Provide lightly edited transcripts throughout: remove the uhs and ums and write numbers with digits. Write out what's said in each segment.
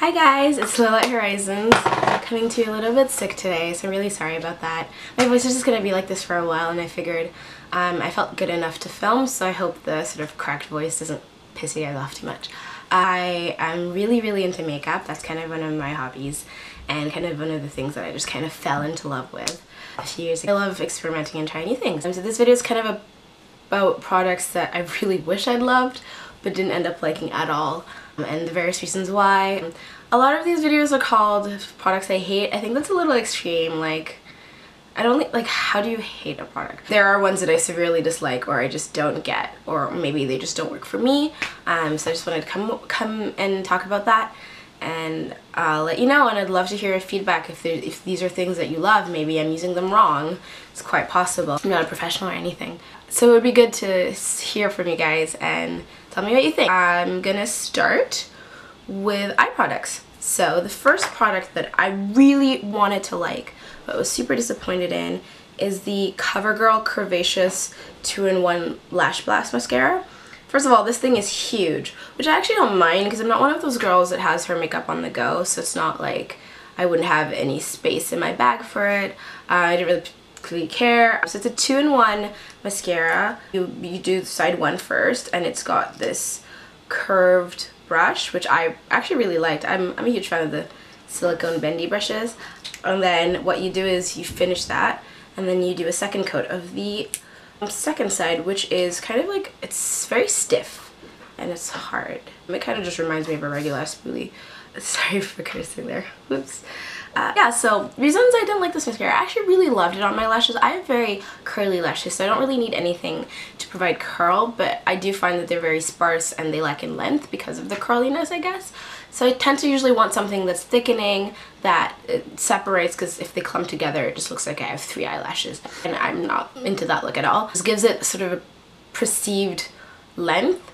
Hi guys, it's Lila Horizons. I'm coming to you a little bit sick today, so I'm really sorry about that. My voice is just going to be like this for a while, and I figured I felt good enough to film, so I hope the sort of cracked voice doesn't piss you guys off too much. I am really into makeup. That's kind of one of my hobbies, and kind of one of the things that I just kind of fell into love with a few years ago. I love experimenting and trying new things. So this video is kind of about products that I really wish I'd loved, but didn't end up liking at all. And the various reasons why. A lot of these videos are called products I hate. I think that's a little extreme. Like, I don't like, how do you hate a product? There are ones that I severely dislike or I just don't get, or maybe they just don't work for me. So I just wanted to come and talk about that and let you know, and I'd love to hear your feedback if these are things that you love. Maybe I'm using them wrong. It's quite possible. I'm not a professional or anything. So it would be good to hear from you guys and tell me what you think. I'm gonna start with eye products. So the first product that I really wanted to like but was super disappointed in is the Covergirl Curvaceous 2-in-1 Lash Blast Mascara. First of all, this thing is huge, which I actually don't mind because I'm not one of those girls that has her makeup on the go, so it's not like I wouldn't have any space in my bag for it. I didn't really care. So it's a 2-in-1 mascara. You do side one first, and it's got this curved brush, which I actually really liked. I'm a huge fan of the silicone bendy brushes. And then what you do is you finish that, and then you do a second coat of the second side, which is kind of like, it's very stiff and it's hard. It kind of just reminds me of a regular spoolie. Sorry for cursing there. Whoops. Yeah, so reasons I didn't like this mascara. I actually really loved it on my lashes. I have very curly lashes, so I don't really need anything to provide curl, but I do find that they're very sparse and they lack in length because of the curliness, I guess. So I tend to usually want something that's thickening, that it separates, because if they clump together it just looks like I have 3 eyelashes, and I'm not into that look at all. This gives it sort of a perceived length.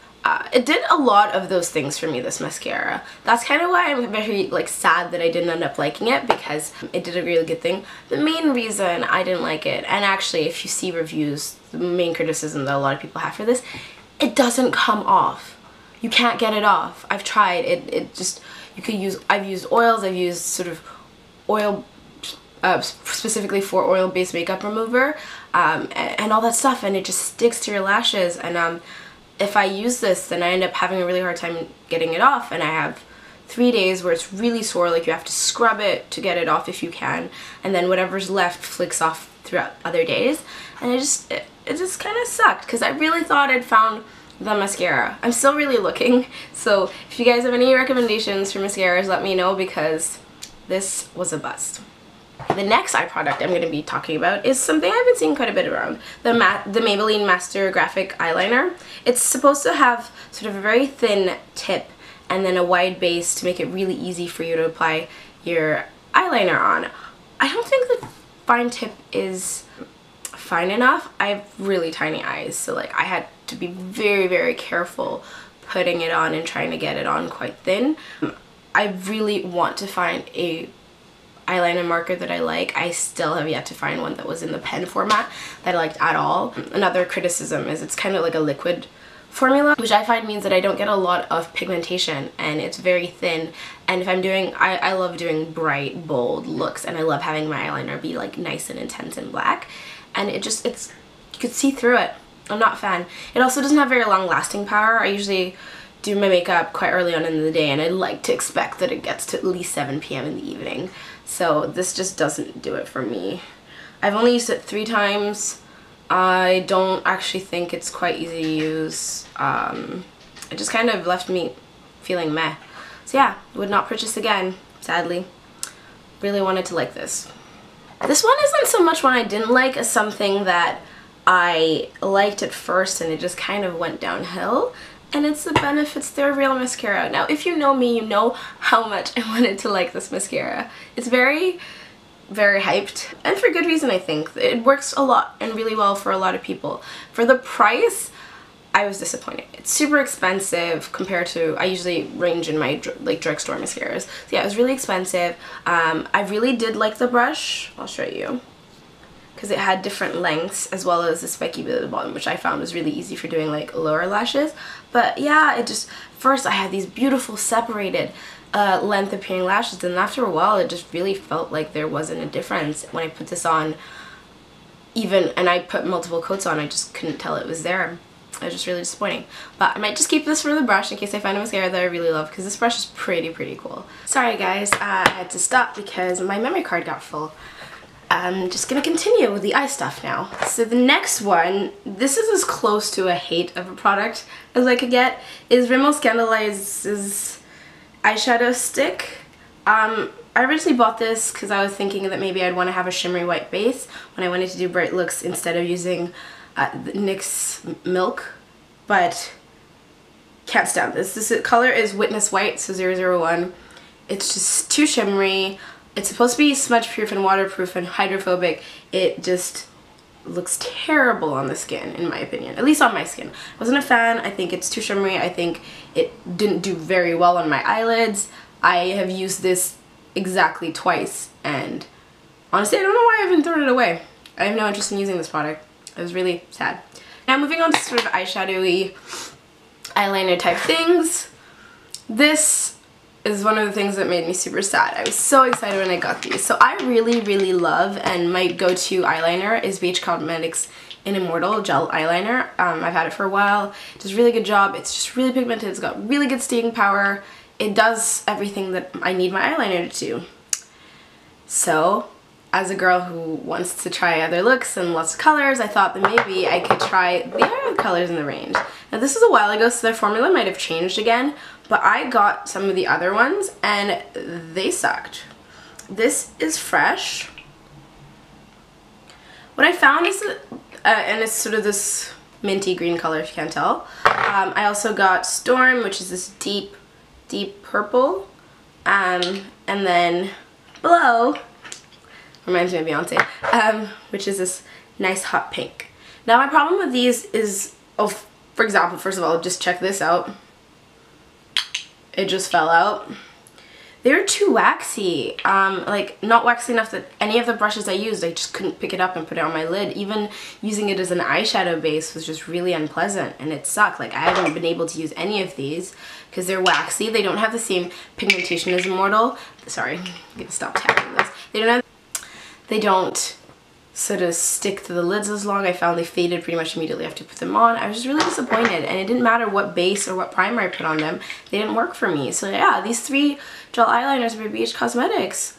It did a lot of those things for me, this mascara. That's kind of why I'm very sad that I didn't end up liking it, because it did a really good thing. The main reason I didn't like it, and actually if you see reviews, the main criticism that a lot of people have for this, it doesn't come off. You can't get it off. I've tried. It just, you could use, I've used oils, I've used sort of oil, specifically for oil-based makeup remover, and all that stuff, and it just sticks to your lashes, and if I use this, then I end up having a really hard time getting it off, and I have 3 days where it's really sore, like you have to scrub it to get it off if you can, and then whatever's left flicks off throughout other days, and it just kind of sucked, because I really thought I'd found the mascara. I'm still really looking, so if you guys have any recommendations for mascaras, let me know, because this was a bust. The next eye product I'm going to be talking about is something I've been seeing quite a bit around, the Maybelline Master Graphic Eyeliner. It's supposed to have sort of a very thin tip and then a wide base to make it really easy for you to apply your eyeliner on. I don't think the fine tip is fine enough. I have really tiny eyes, so like I had to be very careful putting it on and trying to get it on quite thin. I really want to find a eyeliner marker that I like. I still have yet to find one that was in the pen format that I liked at all. Another criticism is it's kind of like a liquid formula, which I find means that I don't get a lot of pigmentation, and it's very thin. And if I'm doing, I love doing bright, bold looks, and I love having my eyeliner be like nice and intense and black, and you could see through it. I'm not a fan. It also doesn't have very long lasting power. I usually do my makeup quite early on in the day, and I like to expect that it gets to at least 7 p.m. in the evening. So this just doesn't do it for me. I've only used it 3 times. I don't actually think it's quite easy to use. It just kind of left me feeling meh. So yeah, would not purchase again, sadly. Really wanted to like this. This one isn't so much one I didn't like as something that I liked at first and it just kind of went downhill. And it's the Benefit's Their Real Mascara. Now, if you know me, you know how much I wanted to like this mascara. It's very hyped, and for good reason, I think. It works a lot and really well for a lot of people. For the price, I was disappointed. It's super expensive compared to, I usually range in my drugstore mascaras. So yeah, it was really expensive. I really did like the brush. I'll show you. Because it had different lengths as well as the spiky bit at the bottom, which I found was really easy for doing like lower lashes. But yeah, it just, first I had these beautiful separated length appearing lashes, and after a while it just really felt like there wasn't a difference. When I put this on, and I put multiple coats on, I just couldn't tell it was there. It was just really disappointing. But I might just keep this for the brush in case I find a mascara that I really love, because this brush is pretty cool. Sorry guys, I had to stop because my memory card got full. I'm just gonna continue with the eye stuff now. So the next one, this is as close to a hate of a product as I could get, is Rimmel Scandalize's eyeshadow stick. I originally bought this because I was thinking that maybe I'd want to have a shimmery white base when I wanted to do bright looks instead of using NYX Milk, but can't stand this. This color is Witness White, so 001. It's just too shimmery. It's supposed to be smudge proof and waterproof and hydrophobic. It just looks terrible on the skin, in my opinion. At least on my skin. I wasn't a fan. I think it's too shimmery. I think it didn't do very well on my eyelids. I have used this exactly twice, and honestly I don't know why I haven't thrown it away. I have no interest in using this product. It was really sad. Now moving on to sort of eyeshadowy eyeliner type things. This is one of the things that made me super sad. I was so excited when I got these. So I really love, and my go-to eyeliner is BH Cosmetics in Immortal Gel Eyeliner. I've had it for a while. It does a really good job. It's just really pigmented. It's got really good staying power. It does everything that I need my eyeliner to do. So, as a girl who wants to try other looks and lots of colors, I thought that maybe I could try the other colors in the range. Now this was a while ago, so their formula might have changed again, but I got some of the other ones and they sucked. This is Fresh. What I found is that, and it's sort of this minty green color if you can't tell. I also got Storm, which is this deep purple, and then Below, reminds me of Beyonce, which is this nice hot pink. Now my problem with these is, for example, first of all, just check this out. It just fell out. They're too waxy, like not waxy enough that any of the brushes I used, I just couldn't pick it up and put it on my lid. Even using it as an eyeshadow base was just really unpleasant, and it sucked. Like I haven't been able to use any of these because they're waxy. They don't have the same pigmentation as Immortal. Sorry, I'm gonna stop tapping this. They don't sort of stick to the lids as long. I found they faded pretty much immediately after I put them on. I was just really disappointed, and it didn't matter what base or what primer I put on them. They didn't work for me. So yeah, these 3 gel eyeliners by BH Cosmetics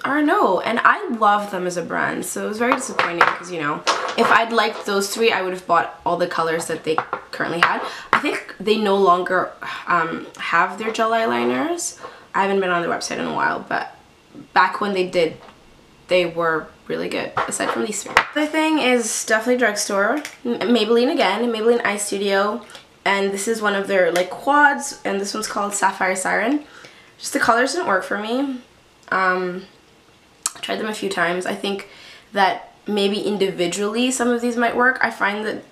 are a no, and I love them as a brand, so it was very disappointing because, you know, if I'd liked those 3, I would have bought all the colors that they currently had. I think they no longer have their gel eyeliners. I haven't been on their website in a while, but back when they did, they were really good, aside from these 3. The thing is definitely drugstore. Maybelline again, Maybelline Eye Studio, and this is one of their like quads, and this one's called Sapphire Siren. Just the colors didn't work for me. I tried them a few times. I think that maybe individually some of these might work. I find that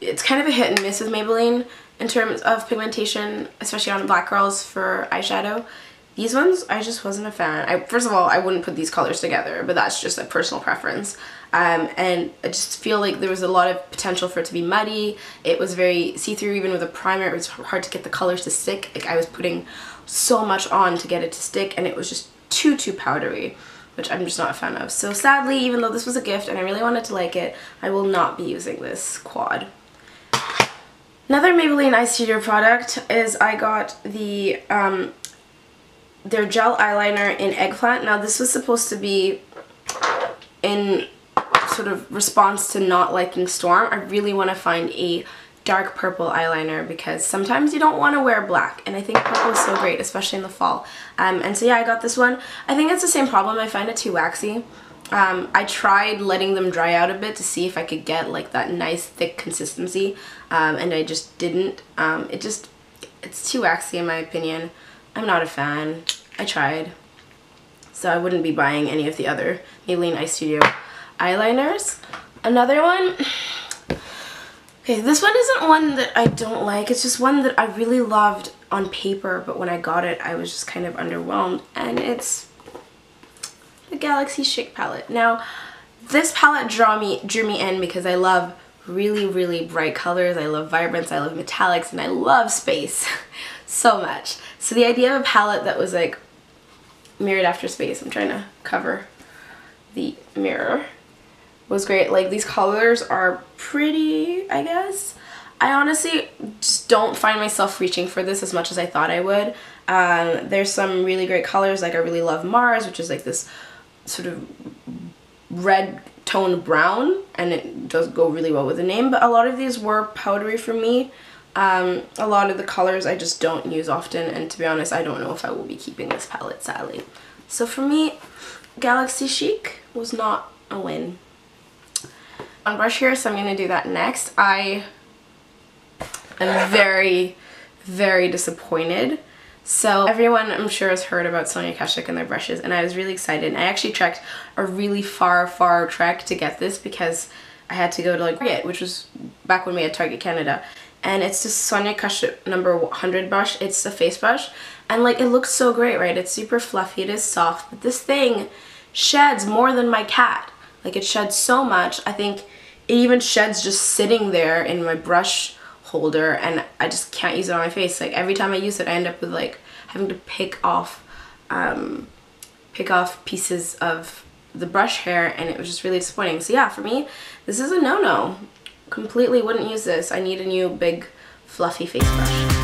it's kind of a hit and miss with Maybelline in terms of pigmentation, especially on black girls for eyeshadow. These ones, I just wasn't a fan. First of all, I wouldn't put these colors together, but that's just a personal preference. And I just feel like there was a lot of potential for it to be muddy. It was very see-through. Even with a primer, it was hard to get the colors to stick. Like I was putting so much on to get it to stick, and it was just too powdery, which I'm just not a fan of. So sadly, even though this was a gift and I really wanted to like it, I will not be using this quad. Another Maybelline Eye Studio product is I got the their gel eyeliner in Eggplant. Now this was supposed to be in sort of response to not liking Storm. I really want to find a dark purple eyeliner because sometimes you don't want to wear black, and I think purple is so great, especially in the fall. And so yeah, I got this one. I think it's the same problem. I find it too waxy. I tried letting them dry out a bit to see if I could get like that nice thick consistency, and I just didn't. It's too waxy in my opinion. I'm not a fan. I tried. So I wouldn't be buying any of the other Maybelline Eye Studio eyeliners. Another one. Okay, this one isn't one that I don't like. It's just one that I really loved on paper, but when I got it, I was just kind of underwhelmed. And it's the Galaxy Chic palette. Now, this palette drew me in because I love really, really bright colors. I love vibrance, I love metallics, and I love space so much. So the idea of a palette that was like mirrored after space, I'm trying to cover the mirror, was great. Like, these colors are pretty, I guess. I honestly just don't find myself reaching for this as much as I thought I would. There's some really great colors, like I really love Mars, which is like this sort of red toned brown, and it does go really well with the name, but a lot of these were powdery for me. A lot of the colors I just don't use often, and to be honest, I don't know if I will be keeping this palette, sadly. So for me, Galaxy Chic was not a win. On brush here, so I'm going to do that next. I am very, very disappointed. So everyone, I'm sure, has heard about Sonia Kashuik and their brushes, and I was really excited. I actually trekked a really far trek to get this because I had to go to like Target, which was back when we had Target Canada. And it's this Sonia Kashuik number 100 brush. It's a face brush, and like, it looks so great, right? It's super fluffy, it is soft, but this thing sheds more than my cat. Like, it sheds so much. I think it even sheds just sitting there in my brush holder, and I just can't use it on my face. Like, every time I use it, I end up with like having to pick off pieces of the brush hair, and it was just really disappointing. So yeah, for me, this is a no-no. Completely wouldn't use this. I need a new big fluffy face brush.